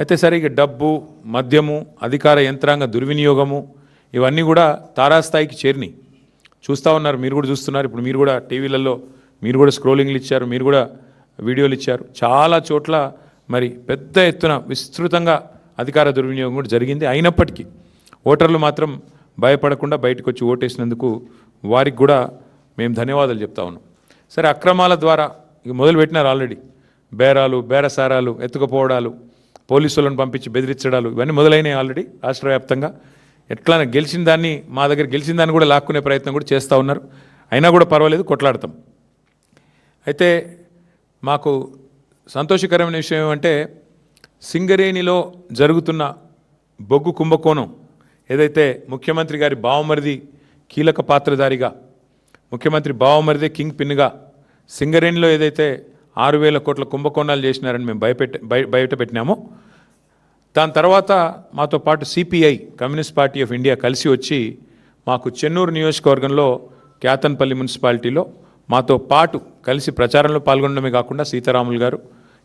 అయితే సరే ఇక డబ్బు, మద్యము, అధికార యంత్రాంగ దుర్వినియోగము ఇవన్నీ కూడా తారాస్థాయికి చేరినాయి. చూస్తూ ఉన్నారు, మీరు కూడా చూస్తున్నారు. ఇప్పుడు మీరు కూడా టీవీలలో మీరు కూడా స్క్రోలింగ్లు ఇచ్చారు, మీరు కూడా వీడియోలు ఇచ్చారు. చాలా చోట్ల మరి పెద్ద ఎత్తున విస్తృతంగా అధికార దుర్వినియోగం కూడా జరిగింది. అయినప్పటికీ ఓటర్లు మాత్రం భయపడకుండా బయటకు వచ్చి ఓటేసినందుకు వారికి కూడా మేము ధన్యవాదాలు చెప్తా ఉన్నాం. సరే, అక్రమాల ద్వారా ఇక మొదలుపెట్టినారు ఆల్రెడీ. బేరాలు, బేరసారాలు, ఎత్తుకుపోవడాలు, పోలీసులను పంపించి బెదిరించడాలు ఇవన్నీ మొదలైనవి ఆల్రెడీ రాష్ట్ర వ్యాప్తంగా. ఎట్లా గెలిచిన దాన్ని, మా దగ్గర గెలిచిన దాన్ని కూడా లాక్కునే ప్రయత్నం కూడా చేస్తూ ఉన్నారు. అయినా కూడా పర్వాలేదు, కొట్లాడతాం. అయితే మాకు సంతోషకరమైన విషయం ఏమంటే, సింగరేణిలో జరుగుతున్న బొగ్గు కుంభకోణం ఏదైతే ముఖ్యమంత్రి గారి బావమరిది కీలక పాత్రధారిగా, ముఖ్యమంత్రి బావమరిదే కింగ్ పిన్గా సింగరేణిలో ఏదైతే 6,000 కోట్ల కుంభకోణాలు చేసినారని మేము బయట పెట్టినామో, దాని తర్వాత మాతో పాటు CPI, communist party of India కలిసి వచ్చి మాకు చెన్నూరు నియోజకవర్గంలో క్యాతన్పల్లి మున్సిపాలిటీలో మాతో పాటు కలిసి ప్రచారంలో పాల్గొనడమే కాకుండా సీతారాములు గారు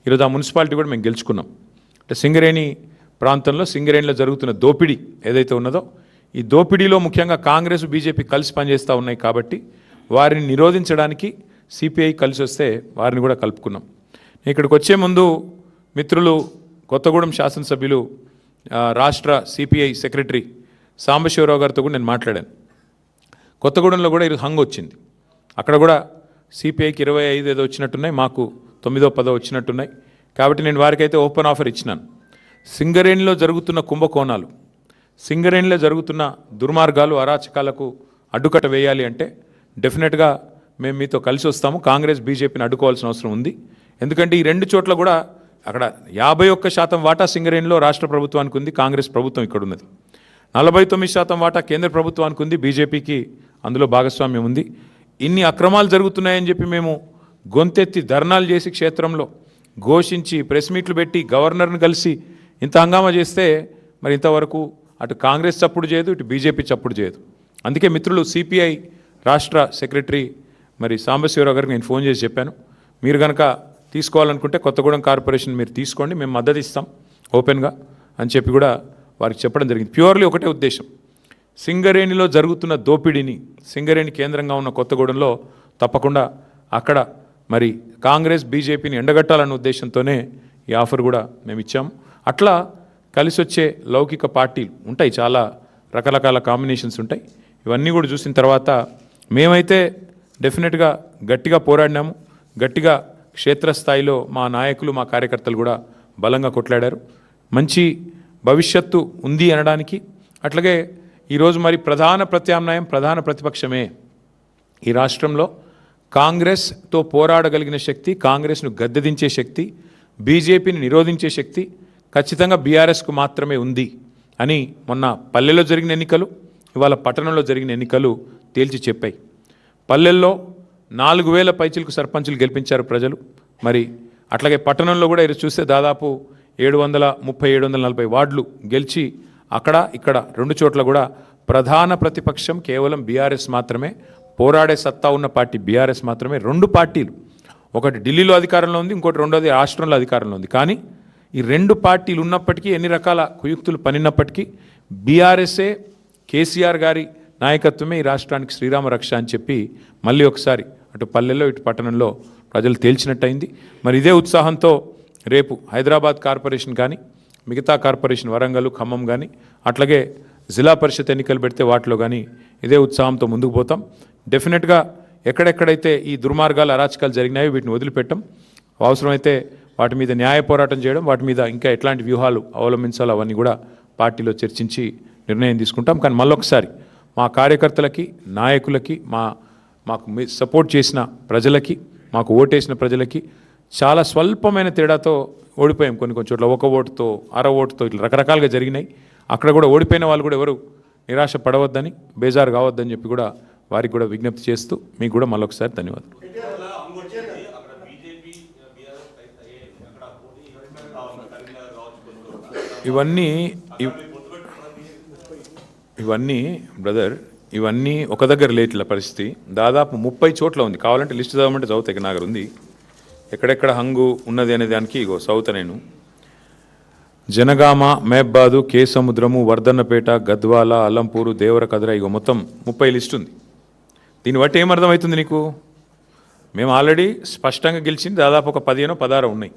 ఈరోజు ఆ మున్సిపాలిటీ కూడా మేము గెలుచుకున్నాం. అంటే సింగరేణి ప్రాంతంలో, సింగరేణిలో జరుగుతున్న దోపిడీ ఏదైతే ఉన్నదో, ఈ దోపిడీలో ముఖ్యంగా కాంగ్రెస్, బీజేపీ కలిసి పనిచేస్తూ ఉన్నాయి కాబట్టి వారిని నిరోధించడానికి సిపిఐ కలిసి వస్తే వారిని కూడా కలుపుకున్నాం. ఇక్కడికి వచ్చే ముందు మిత్రులు కొత్తగూడెం శాసనసభ్యులు రాష్ట్ర సిపిఐ సెక్రటరీ సాంబశివరావు గారితో కూడా నేను మాట్లాడాను. కొత్తగూడెంలో కూడా ఈరోజు హంగ్ వచ్చింది. అక్కడ కూడా సిపిఐకి 25 ఏదో వచ్చినట్టున్నాయి, మాకు 9, 10 వచ్చినట్టున్నాయి. కాబట్టి నేను వారికైతే ఓపెన్ ఆఫర్ ఇచ్చినాను. సింగరేణిలో జరుగుతున్న కుంభకోణాలు, సింగరేణిలో జరుగుతున్న దుర్మార్గాలు, అరాచకాలకు అడ్డుకట్ట వేయాలి అంటే డెఫినెట్గా మేము మీతో కలిసి వస్తాము. కాంగ్రెస్, బీజేపీని అడ్డుకోవాల్సిన అవసరం ఉంది. ఎందుకంటే ఈ రెండు చోట్ల కూడా అక్కడ 51% వాటా సింగరేణిలో రాష్ట్ర ప్రభుత్వానికి ఉంది, కాంగ్రెస్ ప్రభుత్వం ఇక్కడ ఉన్నది. 49% వాటా కేంద్ర ప్రభుత్వానికి ఉంది, బీజేపీకి అందులో భాగస్వామ్యం ఉంది. ఇన్ని అక్రమాలు జరుగుతున్నాయని చెప్పి మేము గొంతెత్తి ధర్నాలు చేసి, క్షేత్రంలో ఘోషించి, ప్రెస్ మీట్లు పెట్టి, గవర్నర్ని కలిసి ఇంత హంగామా చేస్తే మరి ఇంతవరకు అటు కాంగ్రెస్ చప్పుడు చేయదు, ఇటు బీజేపీ చప్పుడు చేయదు. అందుకే మిత్రులు సిపిఐ రాష్ట్ర సెక్రటరీ మరి సాంబశివరావు గారికి నేను ఫోన్ చేసి చెప్పాను, మీరు కనుక తీసుకోవాలనుకుంటే కొత్తగూడెం కార్పొరేషన్ మీరు తీసుకోండి, మేము మద్దతు ఇస్తాం ఓపెన్గా అని చెప్పి కూడా వారికి చెప్పడం జరిగింది. ప్యూర్లీ ఒకటే ఉద్దేశం, సింగరేణిలో జరుగుతున్న దోపిడీని, సింగరేణి కేంద్రంగా ఉన్న కొత్తగూడెంలో తప్పకుండా అక్కడ మరి కాంగ్రెస్, బీజేపీని ఎండగట్టాలన్న ఉద్దేశంతోనే ఈ ఆఫర్ కూడా మేము ఇచ్చాము. అట్లా కలిసి వచ్చే లౌకిక పార్టీలు ఉంటాయి, చాలా రకరకాల కాంబినేషన్స్ ఉంటాయి. ఇవన్నీ కూడా చూసిన తర్వాత మేమైతే డెఫినెట్గా గట్టిగా పోరాడినాము. గట్టిగా క్షేత్రస్థాయిలో మా నాయకులు, మా కార్యకర్తలు కూడా బలంగా కొట్లాడారు. మంచి భవిష్యత్తు ఉంది అనడానికి. అట్లాగే ఈరోజు మరి ప్రధాన ప్రత్యామ్నాయం, ప్రధాన ప్రతిపక్షమే ఈ రాష్ట్రంలో. కాంగ్రెస్తో పోరాడగలిగిన శక్తి, కాంగ్రెస్ను గద్దెదించే శక్తి, బీజేపీని నిరోధించే శక్తి ఖచ్చితంగా బీఆర్ఎస్కు మాత్రమే ఉంది అని మొన్న పల్లెల్లో జరిగిన ఎన్నికలు, ఇవాళ పట్టణంలో జరిగిన ఎన్నికలు తేల్చి చెప్పాయి. పల్లెల్లో 4,000 పైచిలకు సర్పంచులు గెలిపించారు ప్రజలు. మరి అట్లాగే పట్టణంలో కూడా ఇది చూస్తే దాదాపు 730-740 వార్డులు గెలిచి అక్కడ ఇక్కడ రెండు చోట్ల కూడా ప్రధాన ప్రతిపక్షం కేవలం బీఆర్ఎస్ మాత్రమే, పోరాడే సత్తా ఉన్న పార్టీ బీఆర్ఎస్ మాత్రమే. రెండు పార్టీలు, ఒకటి ఢిల్లీలో అధికారంలో ఉంది, ఇంకోటి రెండోది రాష్ట్రంలో అధికారంలో ఉంది. కానీ ఈ రెండు పార్టీలు ఉన్నప్పటికీ, ఎన్ని రకాల కుయుక్తులు పనిన్నప్పటికీ బీఆర్ఎస్ఏ, కేసీఆర్ గారి నాయకత్వమే ఈ రాష్ట్రానికి శ్రీరామ రక్ష అని చెప్పి మళ్ళీ ఒకసారి అటు పల్లెల్లో ఇటు పట్టణంలో ప్రజలు తేల్చినట్టయింది. మరి ఇదే ఉత్సాహంతో రేపు హైదరాబాద్ కార్పొరేషన్ కానీ, మిగతా కార్పొరేషన్ వరంగల్, ఖమ్మం కానీ, అట్లాగే జిల్లా పరిషత్ ఎన్నికలు పెడితే వాటిలో కానీ ఇదే ఉత్సాహంతో ముందుకు పోతాం. డెఫినెట్గా ఎక్కడెక్కడైతే ఈ దుర్మార్గాలు, అరాచకాలు జరిగినాయో వీటిని వదిలిపెట్టం. అవసరమైతే వాటి మీద న్యాయ పోరాటం చేయడం, వాటి మీద ఇంకా ఎట్లాంటి వ్యూహాలు అవలంబించాలో అవన్నీ కూడా పార్టీలో చర్చించి నిర్ణయం తీసుకుంటాం. కానీ మళ్ళొకసారి మా కార్యకర్తలకి, నాయకులకి, మాకు సపోర్ట్ చేసిన ప్రజలకి, మాకు ఓటేసిన ప్రజలకి చాలా స్వల్పమైన తేడాతో ఓడిపోయాం. కొన్ని చోట్ల 1 ఓటుతో, అర ఓటుతో ఇట్లా రకరకాలుగా జరిగినాయి. అక్కడ కూడా ఓడిపోయిన వాళ్ళు కూడా ఎవరు నిరాశ పడవద్దని, బేజారు కావద్దని చెప్పి కూడా వారికి కూడా విజ్ఞప్తి చేస్తూ మీకు కూడా మళ్ళొకసారి ధన్యవాదాలు. ఇవన్నీ బ్రదర్, ఇవన్నీ ఒక దగ్గర లేట్ల పరిస్థితి దాదాపు 30 చోట్ల ఉంది. కావాలంటే లిస్ట్ చదవమంటే చదువుతా, నాగర్ ఉంది ఎక్కడెక్కడ హంగు ఉన్నది అనే దానికి. ఇగో చదువుతా నేను. జనగామ, మహబాదు, కే సముద్రము, వర్ధన్నపేట, గద్వాల, అల్లంపూరు, దేవరకద్ర, ఇగో మొత్తం 30 లిస్ట్ ఉంది. దీన్ని బట్టి ఏమర్థమవుతుంది నీకు? మేము ఆల్రెడీ స్పష్టంగా గెలిచింది దాదాపు ఒక 15 16 ఉన్నాయి.